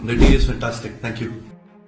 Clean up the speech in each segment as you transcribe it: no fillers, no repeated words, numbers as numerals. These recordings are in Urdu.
The day is fantastic. Thank you.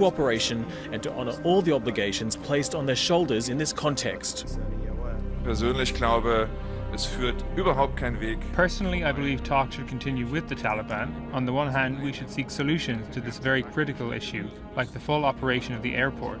cooperation and to honor all the obligations placed on their shoulders in this context. Persönlich glaube, es führt überhaupt kein Weg. Personally, I believe talks should continue with the Taliban. On the one hand, we should seek solutions to this very critical issue, like the full operation of the airport.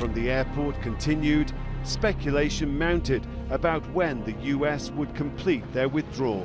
From the airport continued, speculation mounted about when the US would complete their withdrawal.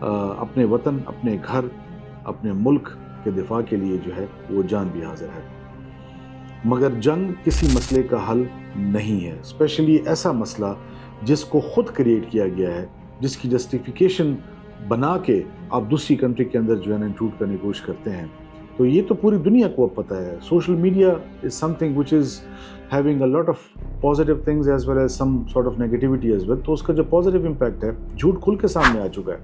اپنے وطن، اپنے گھر، اپنے ملک کے دفاع کے لیے جو ہے وہ جان بھی حاضر ہے. مگر جنگ کسی مسئلے کا حل نہیں ہے، اسپیشلی ایسا مسئلہ جس کو خود کریٹ کیا گیا ہے، جس کی جسٹیفیکیشن بنا کے آپ دوسری کنٹری کے اندر جو ہے نا انٹروڈ کرنے کی کوشش کرتے ہیں. تو یہ تو پوری دنیا کو اب پتہ ہے. Social media is some thing which is having a lot of positive things as well as some sort of negativity as well. تو اس کا جو پازیٹیو امپیکٹ ہے جھوٹ کھل کے سامنے آ چکا ہے.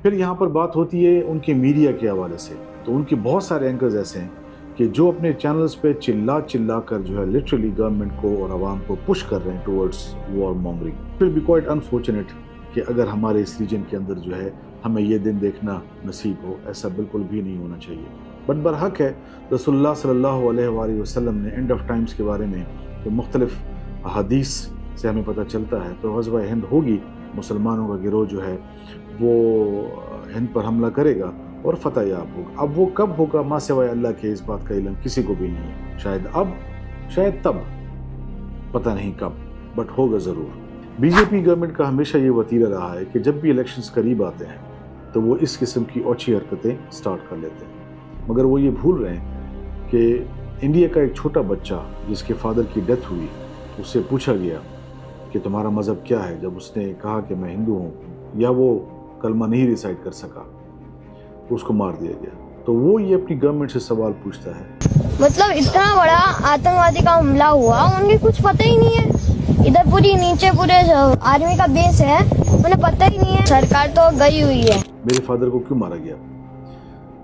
پھر یہاں پر بات ہوتی ہے ان کے میڈیا کے حوالے سے. تو ان کے بہت سارے اینکرز ایسے ہیں کہ جو اپنے چینلز پہ چلا کر جو ہے لٹرلی گورنمنٹ کو اور عوام کو پش کر رہے ہیں ٹورڈز وار مونگرنگ. پھر بھی کوائٹ انفارچونیٹ کہ اگر ہمارے اس ریجن کے اندر جو ہے ہمیں یہ دن دیکھنا نصیب ہو. ایسا بالکل بھی نہیں ہونا چاہیے. بٹ برحق ہے رسول اللہ صلی اللہ علیہ وآلہ وسلم نے اینڈ آف ٹائمز کے بارے میں جو مختلف احادیث سے ہمیں پتہ چلتا ہے تو غزوہ ہند ہوگی، مسلمانوں کا گروہ جو ہے وہ ہند پر حملہ کرے گا اور فتح یاب ہوگا. اب وہ کب ہوگا ماں سوائے اللہ کے اس بات کا علم کسی کو بھی نہیں ہے. شاید اب، شاید تب، پتہ نہیں کب، بٹ ہوگا ضرور. بی جے پی گورنمنٹ کا ہمیشہ یہ وتیرہ رہا ہے کہ جب بھی الیکشنز قریب آتے ہیں تو وہ اس قسم کی اوچھی حرکتیں سٹارٹ کر لیتے ہیں. مگر وہ یہ بھول رہے ہیں کہ انڈیا کا ایک چھوٹا بچہ جس کے فادر کی ڈیتھ ہوئی، اس سے پوچھا گیا کہ تمہارا مذہب کیا ہے. جب اس نے کہا کہ میں ہندو ہوں یا وہ کلمہ نہیں ریسائٹ کر سکا تو اس کو مار دیا گیا. تو وہ یہ اپنی گورنمنٹ سے سوال پوچھتا ہے. مطلب اتنا بڑا آتنکوادی کا حملہ ہوا، انہیں کچھ پتہ ہی نہیں ہے. ادھر پوری نیچے پورے آرمی کا بیس ہے، انہیں پتہ ہی نہیں ہے. سرکار تو گئی ہوئی ہے. میرے فادر کو کیوں مارا گیا؟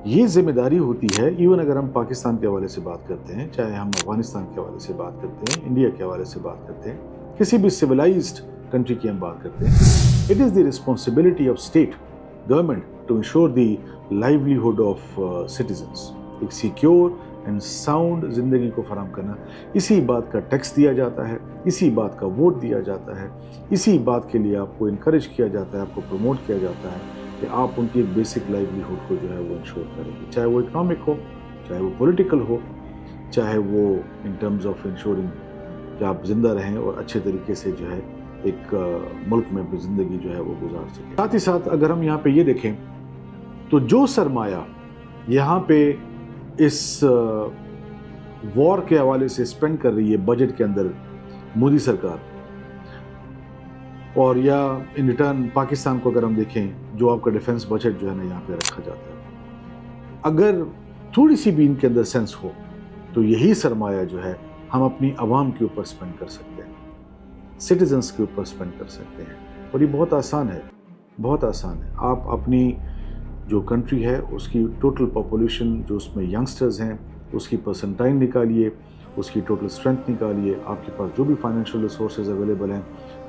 یہ ذمہ داری ہوتی ہے. ایون اگر ہم پاکستان کے حوالے سے بات کرتے ہیں، چاہے ہم افغانستان کے حوالے سے بات کرتے ہیں، انڈیا کے حوالے سے بات کرتے ہیں، کسی بھی سویلائزڈ کنٹری کی ہم بات کرتے ہیں، it is the responsibility of state government to ensure the livelihood of citizens. ایک سیکیور اینڈ ساؤنڈ زندگی کو فراہم کرنا. اسی بات کا ٹیکس دیا جاتا ہے، اسی بات کا ووٹ دیا جاتا ہے، اسی بات کے لیے آپ کو انکریج کیا جاتا ہے، آپ کو پروموٹ کیا جاتا ہے کہ آپ ان کی ایک بیسک لائیولیہڈ کو جو ہے وہ انشور کریں گے. چاہے وہ اکنامک ہو، چاہے وہ پولیٹیکل ہو، چاہے وہ ان ٹرمز آف انشورنگ کہ آپ زندہ رہیں اور اچھے طریقے سے جو ہے ایک ملک میں اپنی زندگی جو ہے وہ گزار سکیں. ساتھ ہی ساتھ اگر ہم یہاں پہ یہ دیکھیں تو جو سرمایہ یہاں پہ اس وار کے حوالے سے اسپینڈ کر رہی ہے بجٹ کے اندر مودی سرکار، اور یا ان ریٹرن پاکستان کو اگر ہم دیکھیں جو آپ کا ڈیفنس بجٹ جو ہے نا یہاں پہ رکھا جاتا ہے، اگر تھوڑی سی بھی ان کے اندر سینس ہو تو یہی سرمایہ جو ہے ہم اپنی عوام کے اوپر اسپینڈ کر سکتے ہیں، سٹیزنس کے اوپر اسپینڈ کر سکتے ہیں. اور یہ بہت آسان ہے، بہت آسان ہے. آپ اپنی جو کنٹری ہے اس کی ٹوٹل پاپولیشن جو اس میں ینگسٹرز ہیں اس کی پرسنٹائل نکالیے، اس کی ٹوٹل اسٹرینتھ نکالیے. آپ کے پاس جو بھی فائنینشیل ریسورسز اویلیبل ہیں،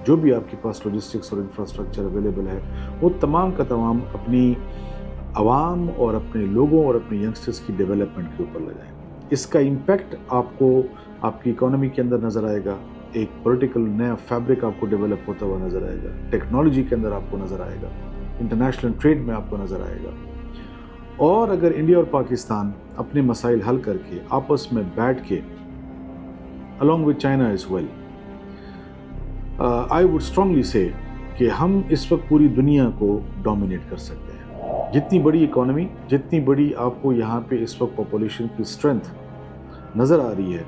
جو بھی آپ کے پاس لاجسٹکس اور انفراسٹرکچر اویلیبل ہے، وہ تمام کا تمام اپنی عوام اور اپنے لوگوں اور اپنے ینگسٹرز کی ڈیولپمنٹ کے اوپر لگائیں. اس کا امپیکٹ آپ کو آپ کی اکانومی کے اندر نظر آئے گا. ایک پولیٹیکل نیا فیبرک آپ کو ڈیولپ ہوتا ہوا نظر آئے گا. ٹیکنالوجی کے اندر آپ کو نظر آئے گا. انٹرنیشنل ٹریڈ میں آپ کو نظر آئے گا. اور اگر انڈیا اور پاکستان اپنے مسائل حل کر کے آپس میں بیٹھ کے along with China as well, I would strongly say کہ ہم اس وقت پوری دنیا کو ڈومینیٹ کر سکتے ہیں. جتنی بڑی اکانومی، جتنی بڑی آپ کو یہاں پہ اس وقت پاپولیشن کی اسٹرینتھ نظر آ رہی ہے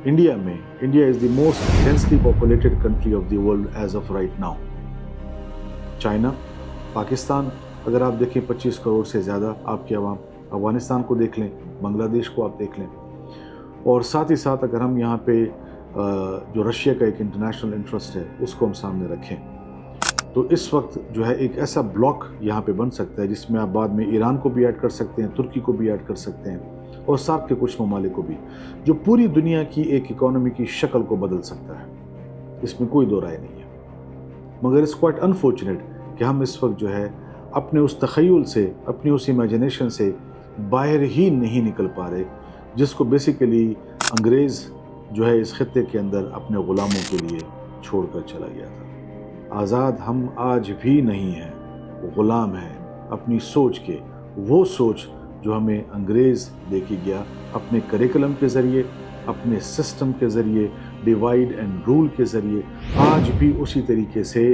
انڈیا میں، India is the most densely populated country of the world as of right now. China, Pakistan اگر آپ دیکھیں 25 کروڑ سے زیادہ آپ کی عوام. افغانستان کو دیکھ لیں، بنگلہ دیش کو آپ دیکھ لیں. اور ساتھ ہی ساتھ اگر ہم یہاں پہ جو رشیا کا ایک انٹرنیشنل انٹرسٹ ہے اس کو ہم سامنے رکھیں تو اس وقت جو ہے ایک ایسا بلاک یہاں پہ بن سکتا ہے جس میں آپ بعد میں ایران کو بھی ایڈ کر سکتے ہیں، ترکی کو بھی ایڈ کر سکتے ہیں اور ساتھ کے کچھ ممالک کو بھی، جو پوری دنیا کی ایک اکانومی کی شکل کو بدل سکتا ہے. اس میں کوئی دو رائے نہیں ہے. مگر اٹس کوائٹ انفارچونیٹ کہ ہم اس وقت جو ہے اپنے اس تخیل سے، اپنی اس امیجنیشن سے باہر ہی نہیں نکل پا رہے جس کو بیسیکلی انگریز جو ہے اس خطے کے اندر اپنے غلاموں کے لیے چھوڑ کر چلا گیا تھا. آزاد ہم آج بھی نہیں ہیں، غلام ہیں اپنی سوچ کے. وہ سوچ جو ہمیں انگریز دے کے گیا اپنے کریکلم کے ذریعے، اپنے سسٹم کے ذریعے، ڈیوائیڈ اینڈ رول کے ذریعے، آج بھی اسی طریقے سے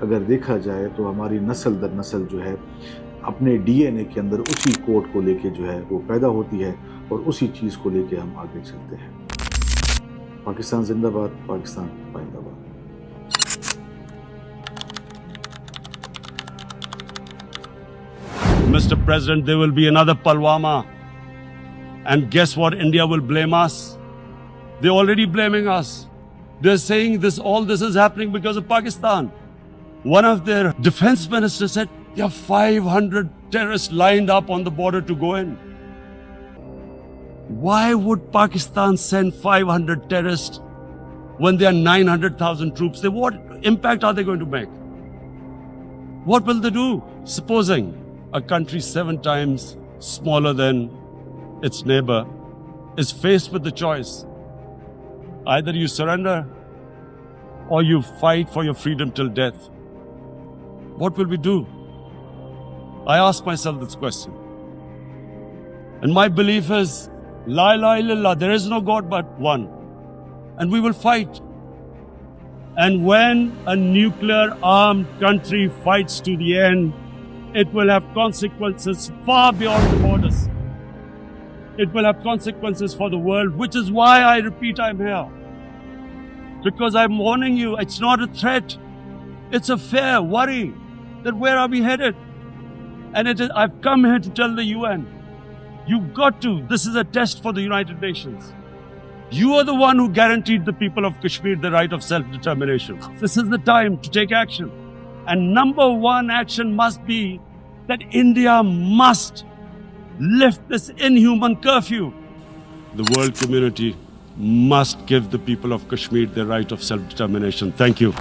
اگر دیکھا جائے تو ہماری نسل در نسل جو ہے اپنے ڈی این اے کے اندر اسی کوڈ کو لے کے جو ہے وہ پیدا ہوتی ہے اور اسی چیز کو لے کے ہم آگے چلتے ہیں. پاکستان زندہ باد, پاکستان پائندہ باد. Mr. President, there will be another Pulwama. And guess what? India will blame us. They're already blaming us. They're saying all this is happening because of Pakistan. One of their defense ministers said, there are 500 terrorists lined up on the border to go in. Why would Pakistan send 500 terrorists when there are 900,000 troops? What impact are they going to make? What will they do? Supposing a country 7 times smaller than its neighbor is faced with the choice. Either you surrender or you fight for your freedom till death. What will we do? I ask myself this question. And my belief is, La ilaha illallah, there is no God but one. And we will fight. And when a nuclear armed country fights to the end, it will have consequences far beyond the borders. It will have consequences for the world, which is why I repeat I'm here. Because I'm warning you, it's not a threat. It's a fair worry that where are we headed? And I've come here to tell the UN, you've got to, this is a test for the United Nations. You are the one who guaranteed the people of Kashmir the right of self-determination. This is the time to take action. And number one action must be that India must lift this inhuman curfew. The world community must give the people of Kashmir the right of self-determination. Thank you.